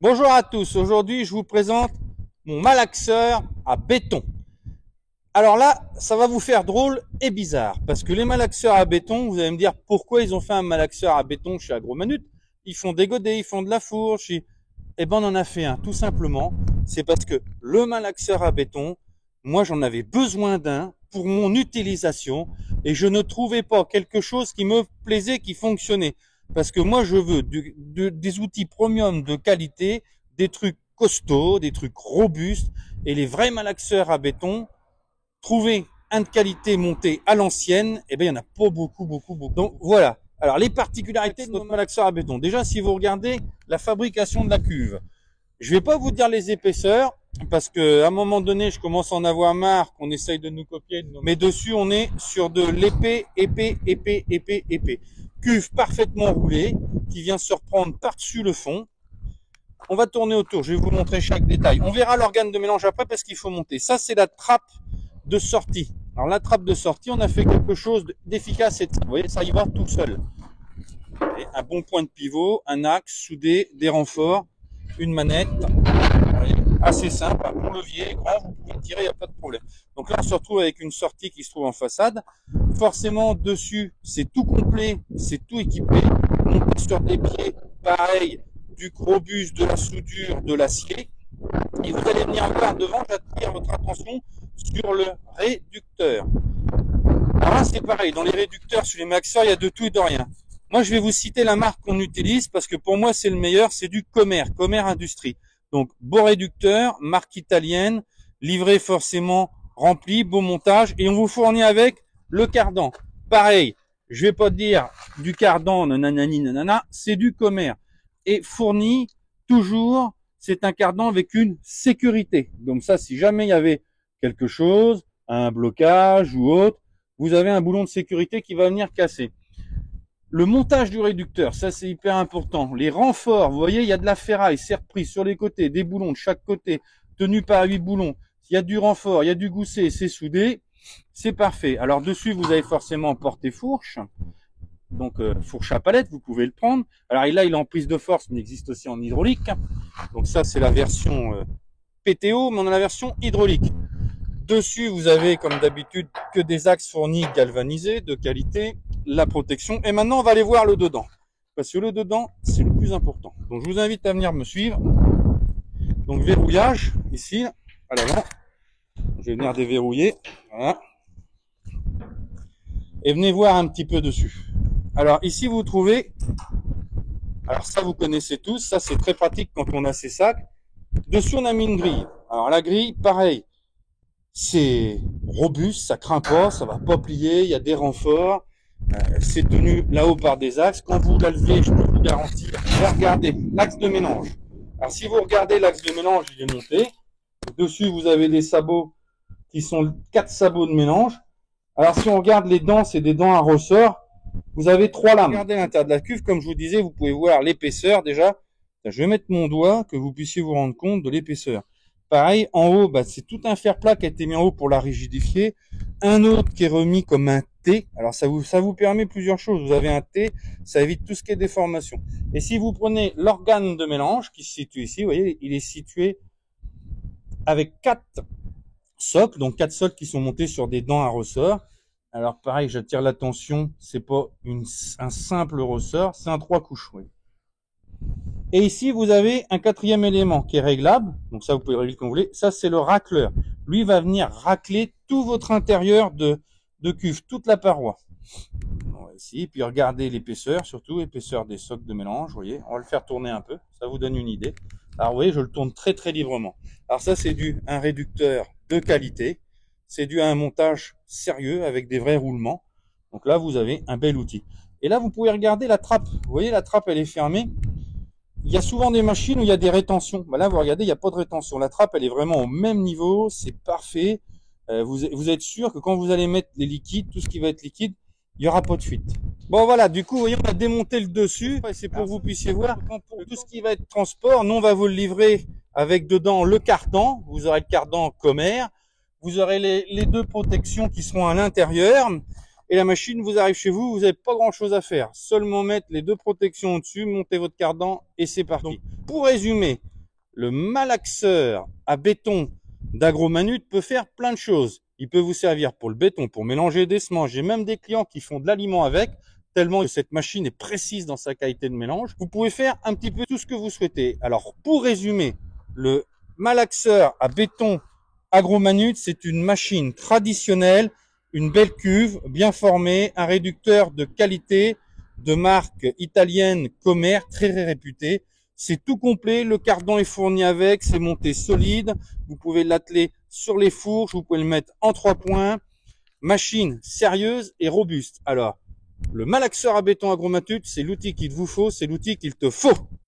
Bonjour à tous, aujourd'hui je vous présente mon malaxeur à béton. Alors là, ça va vous faire drôle et bizarre, parce que les malaxeurs à béton, vous allez me dire pourquoi ils ont fait un malaxeur à béton chez Agromanut. Ils font des godets, ils font de la fourche, eh ben on en a fait un, tout simplement. C'est parce que le malaxeur à béton, moi j'en avais besoin d'un pour mon utilisation, et je ne trouvais pas quelque chose qui me plaisait, qui fonctionnait. Parce que moi je veux des outils premium de qualité, des trucs costauds, des trucs robustes, et les vrais malaxeurs à béton, trouver un de qualité monté à l'ancienne, eh ben il y en a pas beaucoup. Donc voilà. Alors les particularités de notre malaxeur à béton. Déjà, si vous regardez la fabrication de la cuve, je vais pas vous dire les épaisseurs parce que à un moment donné, je commence à en avoir marre qu'on essaye de nous copier. Mais dessus, on est sur de l'épais. Cuve parfaitement roulée qui vient se reprendre par-dessus le fond. On va tourner autour. Je vais vous montrer chaque détail. On verra l'organe de mélange après parce qu'il faut monter. Ça, c'est la trappe de sortie. Alors la trappe de sortie, on a fait quelque chose d'efficace et vous voyez, ça y va tout seul. Et un bon point de pivot, un axe soudé, des renforts, une manette, voyez, assez simple, un bon levier, grand, vous pouvez tirer, il n'y a pas de problème. Donc là, on se retrouve avec une sortie qui se trouve en façade. Forcément, dessus, c'est tout complet, c'est tout équipé. Monté sur des pieds, pareil, du robust, de la soudure, de l'acier. Et vous allez venir voir devant, j'attire votre attention sur le réducteur. Alors là, c'est pareil, dans les réducteurs, sur les malaxeurs, il y a de tout et de rien. Moi, je vais vous citer la marque qu'on utilise parce que pour moi, c'est le meilleur, c'est du Comer Industrie. Donc, beau réducteur, marque italienne, livré forcément rempli, beau montage, et on vous fournit avec le cardan. Pareil, je vais pas te dire du cardan, nanani, nanana, c'est du Comer. Et fourni toujours, c'est un cardan avec une sécurité. Donc ça, si jamais il y avait quelque chose, un blocage ou autre, vous avez un boulon de sécurité qui va venir casser. Le montage du réducteur, ça c'est hyper important. Les renforts, vous voyez, il y a de la ferraille, c'est repris sur les côtés, des boulons de chaque côté, tenus par 8 boulons. Il y a du renfort, il y a du gousset, c'est soudé, c'est parfait. Alors dessus, vous avez forcément porté-fourche. Donc fourche à palette, vous pouvez le prendre. Alors là, il est en prise de force, mais il existe aussi en hydraulique. Donc ça, c'est la version PTO, mais on a la version hydraulique. Dessus, vous avez, comme d'habitude, que des axes fournis galvanisés, de qualité, la protection. Et maintenant, on va aller voir le dedans. Parce que le dedans, c'est le plus important. Donc, je vous invite à venir me suivre. Donc, verrouillage, ici, à l'avant. Je vais venir déverrouiller. Voilà. Et venez voir un petit peu dessus. Alors, ici, vous trouvez... Alors, ça, vous connaissez tous. Ça, c'est très pratique quand on a ces sacs. Dessus, on a mis une grille. Alors, la grille, pareil. C'est robuste, ça craint pas, ça va pas plier, il y a des renforts, c'est tenu là-haut par des axes. Quand vous la levez, je peux vous garantir, regardez l'axe de mélange. Alors si vous regardez l'axe de mélange, il est monté. Dessus, vous avez des sabots qui sont 4 sabots de mélange. Alors si on regarde les dents, c'est des dents à ressort. Vous avez 3 lames. Regardez l'intérieur de la cuve, comme je vous disais, vous pouvez voir l'épaisseur déjà. Je vais mettre mon doigt, que vous puissiez vous rendre compte de l'épaisseur. Pareil, en haut, c'est tout un fer plat qui a été mis en haut pour la rigidifier. Un autre qui est remis comme un T. Alors ça vous permet plusieurs choses. Vous avez un T, ça évite tout ce qui est déformation. Et si vous prenez l'organe de mélange qui se situe ici, vous voyez, il est situé avec 4 socles, donc 4 socles qui sont montés sur des dents à ressort. Alors pareil, j'attire l'attention, c'est pas un simple ressort, c'est un 3 couches. Oui. Et ici, vous avez un 4e élément qui est réglable. Donc ça, vous pouvez régler comme vous voulez. Ça, c'est le racleur. Lui va venir racler tout votre intérieur de cuve, toute la paroi. Voilà, ici, puis regardez l'épaisseur, surtout épaisseur des socles de mélange. Vous voyez, on va le faire tourner un peu. Ça vous donne une idée. Alors vous voyez, je le tourne très très librement. Alors ça, c'est un réducteur de qualité. C'est dû à un montage sérieux avec des vrais roulements. Donc là, vous avez un bel outil. Et là, vous pouvez regarder la trappe. Vous voyez, la trappe, elle est fermée. Il y a souvent des machines où il y a des rétentions. Là, vous regardez, il n'y a pas de rétention. La trappe, elle est vraiment au même niveau. C'est parfait. Vous êtes sûr que quand vous allez mettre les liquides, tout ce qui va être liquide, il n'y aura pas de fuite. Bon, voilà. Du coup, vous voyez, on a démonté le dessus. C'est pour que vous puissiez voir. Pour tout ce qui va être transport, nous, on va vous le livrer avec dedans le cardan. Vous aurez le cardan Comer. Vous aurez les 2 protections qui seront à l'intérieur. Et la machine vous arrive chez vous, vous n'avez pas grand chose à faire. Seulement mettre les 2 protections au-dessus, monter votre cardan et c'est parti. Donc, pour résumer, le malaxeur à béton d'Agromanut peut faire plein de choses. Il peut vous servir pour le béton, pour mélanger des semences. J'ai même des clients qui font de l'aliment avec, tellement que cette machine est précise dans sa qualité de mélange. Vous pouvez faire un petit peu tout ce que vous souhaitez. Alors, pour résumer, le malaxeur à béton Agromanut, c'est une machine traditionnelle, une belle cuve, bien formée, un réducteur de qualité, de marque italienne Comer, très réputée. C'est tout complet, le cardan est fourni avec, c'est monté solide. Vous pouvez l'atteler sur les fourches, vous pouvez le mettre en 3 points. Machine sérieuse et robuste. Alors, le malaxeur à béton Agromanut, c'est l'outil qu'il vous faut, c'est l'outil qu'il te faut.